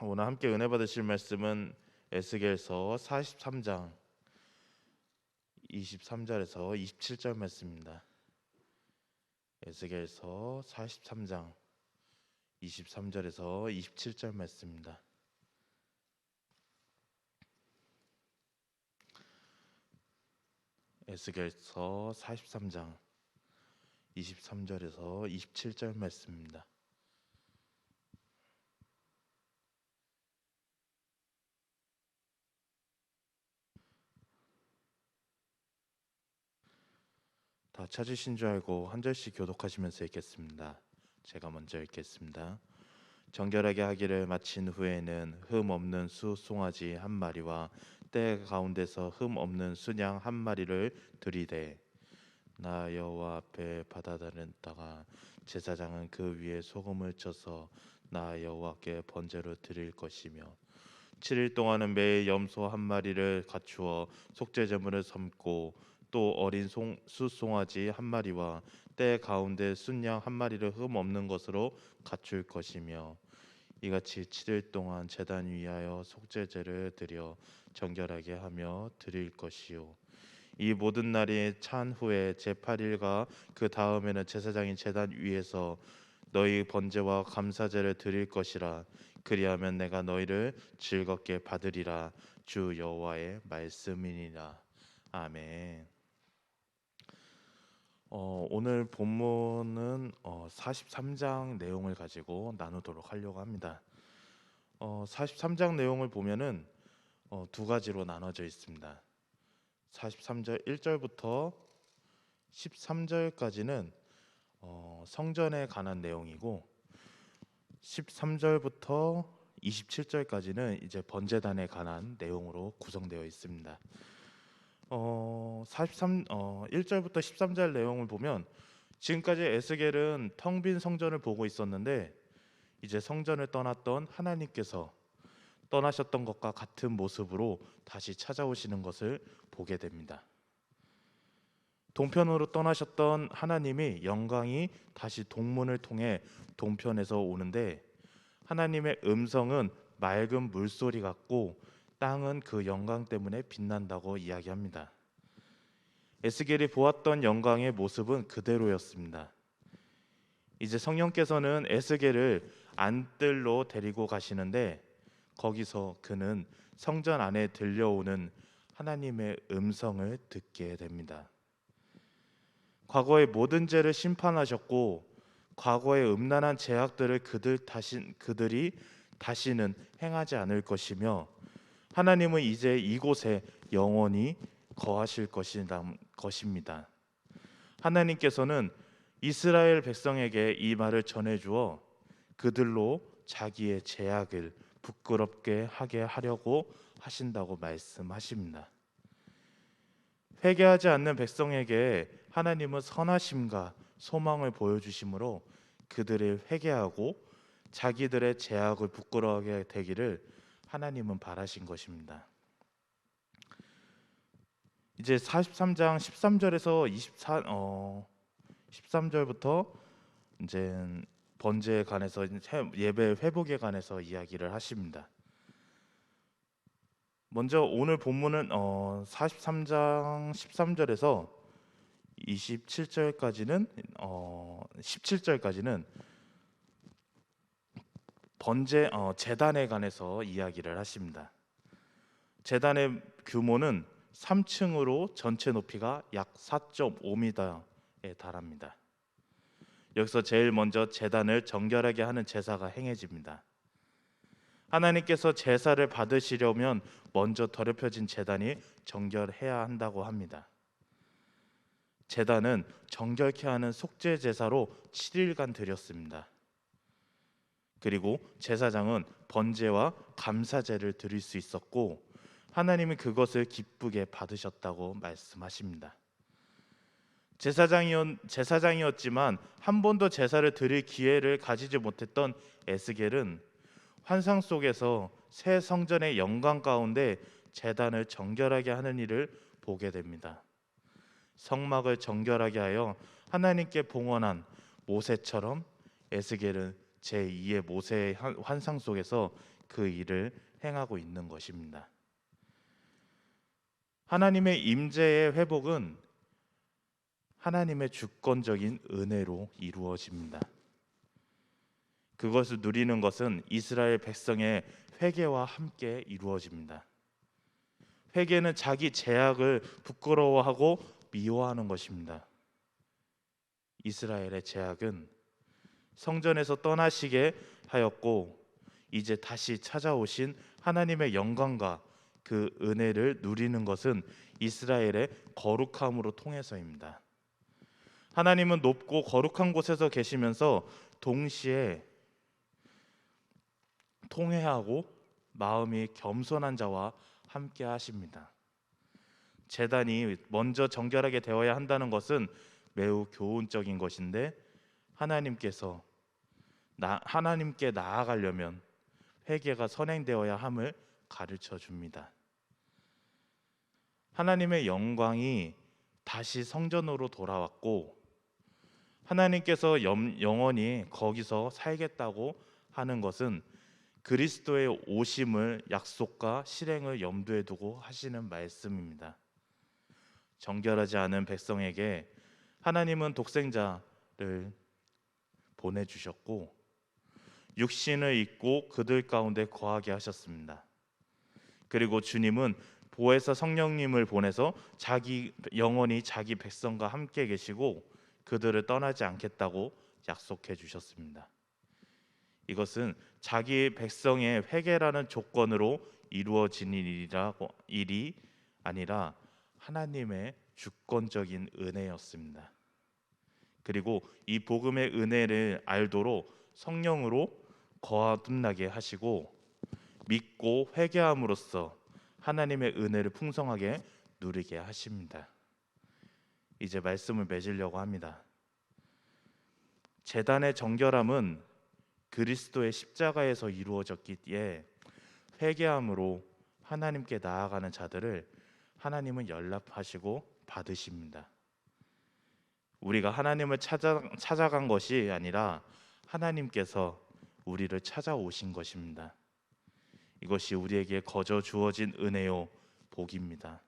오늘 함께 은혜 받으실 말씀은 에스겔서 43장 23절에서 27절 말씀입니다. 에스겔서 43장 23절에서 27절 말씀입니다. 에스겔서 43장 23절에서 27절 말씀입니다. 다 찾으신 줄 알고 한 절씩 교독하시면서 읽겠습니다. 제가 먼저 읽겠습니다. 정결하게 하기를 마친 후에는 흠 없는 수 송아지 한 마리와 때 가운데서 흠 없는 수양 한 마리를 들이되 나 여호와 앞에 받아들였다가 제사장은 그 위에 소금을 쳐서 나 여호와께 번제로 드릴 것이며 7일 동안은 매일 염소 한 마리를 갖추어 속죄 제물을 섬고 또 어린 숫송아지 한 마리와 때 가운데 순양 한 마리를 흠 없는 것으로 갖출 것이며 이같이 7일 동안 제단 위하여 속죄제를 드려 정결하게 하며 드릴 것이요 이 모든 날이 찬 후에 제8일과 그 다음에는 제사장이 제단 위에서 너희 번제와 감사제를 드릴 것이라 그리하면 내가 너희를 즐겁게 받으리라 주 여호와의 말씀이니라. 아멘. 오늘 본문은 43장 내용을 가지고 나누도록 하려고 합니다. 43장 내용을 보면은 두 가지로 나눠져 있습니다. 43절 1절부터 13절까지는 성전에 관한 내용이고 13절부터 27절까지는 이제 번제단에 관한 내용으로 구성되어 있습니다. 1절부터 13절 내용을 보면 지금까지 에스겔은 텅 빈 성전을 보고 있었는데 이제 성전을 떠났던 하나님께서 떠나셨던 것과 같은 모습으로 다시 찾아오시는 것을 보게 됩니다. 동편으로 떠나셨던 하나님이 영광이 다시 동문을 통해 동편에서 오는데 하나님의 음성은 맑은 물소리 같고 땅은 그 영광 때문에 빛난다고 이야기합니다. 에스겔이 보았던 영광의 모습은 그대로였습니다. 이제 성령께서는 에스겔을 안뜰로 데리고 가시는데 거기서 그는 성전 안에 들려오는 하나님의 음성을 듣게 됩니다. 과거의 모든 죄를 심판하셨고 과거의 음란한 죄악들을 그들이 다시는 행하지 않을 것이며 하나님은 이제 이곳에 영원히 거하실 것입니다. 하나님께서는 이스라엘 백성에게 이 말을 전해주어 그들로 자기의 죄악을 부끄럽게 하게 하려고 하신다고 말씀하십니다. 회개하지 않는 백성에게 하나님은 선하심과 소망을 보여주심으로 그들을 회개하고 자기들의 죄악을 부끄러워하게 되기를 하나님은 바라신 것입니다. 이제 43장 13절에서 13절부터 이제 번제에 관해서 예배 회복에 관해서 이야기를 하십니다. 먼저 오늘 본문은 43장 13절에서 27절까지는 17절까지는 번제 제단에 관해서 이야기를 하십니다. 제단의 규모는 3층으로 전체 높이가 약 4.5m에 달합니다. 여기서 제일 먼저 제단을 정결하게 하는 제사가 행해집니다. 하나님께서 제사를 받으시려면 먼저 더럽혀진 제단이 정결해야 한다고 합니다. 제단은 정결케 하는 속죄 제사로 7일간 드렸습니다. 그리고 제사장은 번제와 감사제를 드릴 수 있었고 하나님이 그것을 기쁘게 받으셨다고 말씀하십니다. 제사장이었지만 한 번도 제사를 드릴 기회를 가지지 못했던 에스겔은 환상 속에서 새 성전의 영광 가운데 제단을 정결하게 하는 일을 보게 됩니다. 성막을 정결하게 하여 하나님께 봉헌한 모세처럼 에스겔은 제2의 모세의 환상 속에서 그 일을 행하고 있는 것입니다. 하나님의 임재의 회복은 하나님의 주권적인 은혜로 이루어집니다. 그것을 누리는 것은 이스라엘 백성의 회개와 함께 이루어집니다. 회개는 자기 죄악을 부끄러워하고 미워하는 것입니다. 이스라엘의 죄악은 성전에서 떠나시게 하였고 이제 다시 찾아오신 하나님의 영광과 그 은혜를 누리는 것은 이스라엘의 거룩함으로 통해서입니다. 하나님은 높고 거룩한 곳에서 계시면서 동시에 통회하고 마음이 겸손한 자와 함께 하십니다. 제단이 먼저 정결하게 되어야 한다는 것은 매우 교훈적인 것인데 하나님께 나아가려면 회개가 선행되어야 함을 가르쳐 줍니다. 하나님의 영광이 다시 성전으로 돌아왔고 하나님께서 영원히 거기서 살겠다고 하는 것은 그리스도의 오심을 약속과 실행을 염두에 두고 하시는 말씀입니다. 정결하지 않은 백성에게 하나님은 독생자를 보내주셨고 육신을 입고 그들 가운데 거하게 하셨습니다. 그리고 주님은 보혜사 성령님을 보내서 영원히 자기 백성과 함께 계시고 그들을 떠나지 않겠다고 약속해 주셨습니다. 이것은 자기 백성의 회개라는 조건으로 이루어진 일이 아니라 하나님의 주권적인 은혜였습니다. 그리고 이 복음의 은혜를 알도록 성령으로 거듭나게 하시고 믿고 회개함으로써 하나님의 은혜를 풍성하게 누리게 하십니다. 이제 말씀을 맺으려고 합니다. 제단의 정결함은 그리스도의 십자가에서 이루어졌기에 회개함으로 하나님께 나아가는 자들을 하나님은 연락하시고 받으십니다. 우리가 하나님을 찾아간 것이 아니라 하나님께서 우리를 찾아오신 것입니다. 이것이 우리에게 거저 주어진 은혜요 복입니다.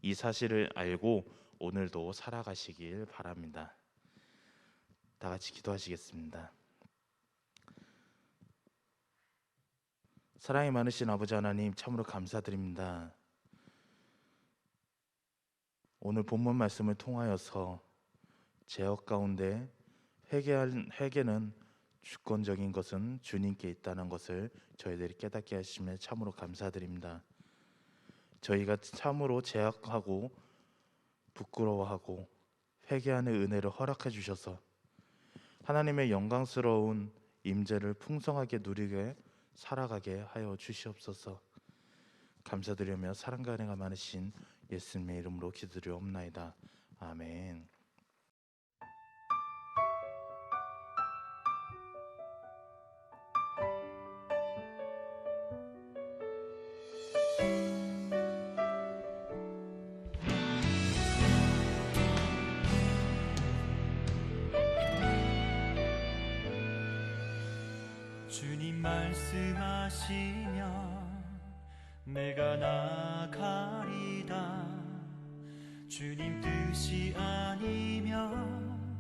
이 사실을 알고 오늘도 살아가시길 바랍니다. 다 같이 기도하시겠습니다. 사랑이 많으신 아버지 하나님, 참으로 감사드립니다. 오늘 본문 말씀을 통하여서 죄악 가운데 회개는 주권적인 것은 주님께 있다는 것을 저희들이 깨닫게 하시며 참으로 감사드립니다. 저희가 참으로 죄악하고 부끄러워하고 회개하는 은혜를 허락해 주셔서 하나님의 영광스러운 임재를 풍성하게 누리게 살아가게 하여 주시옵소서. 감사드리며 사랑과 은혜가 많으신 예수님의 이름으로 기도드리옵나이다. 아멘. 주님 말씀하시면 내가 나가리다. 주님 뜻이 아니면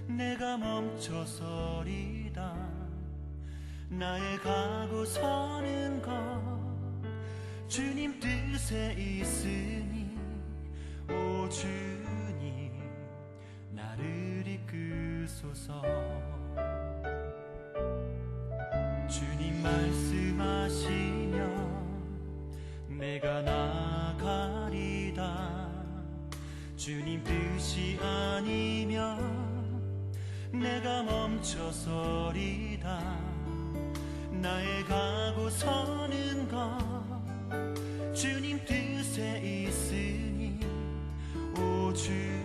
내가 멈춰서리다. 나의 가고 서는 것 주님 뜻에 있으니 오 주님 나를 이끄소서. 주님 말씀하시면 내가 나가리다. 주님 뜻이 아니면 내가 멈춰서리다. 나의 가고 서는 것 주님 뜻에 있으니 오 주님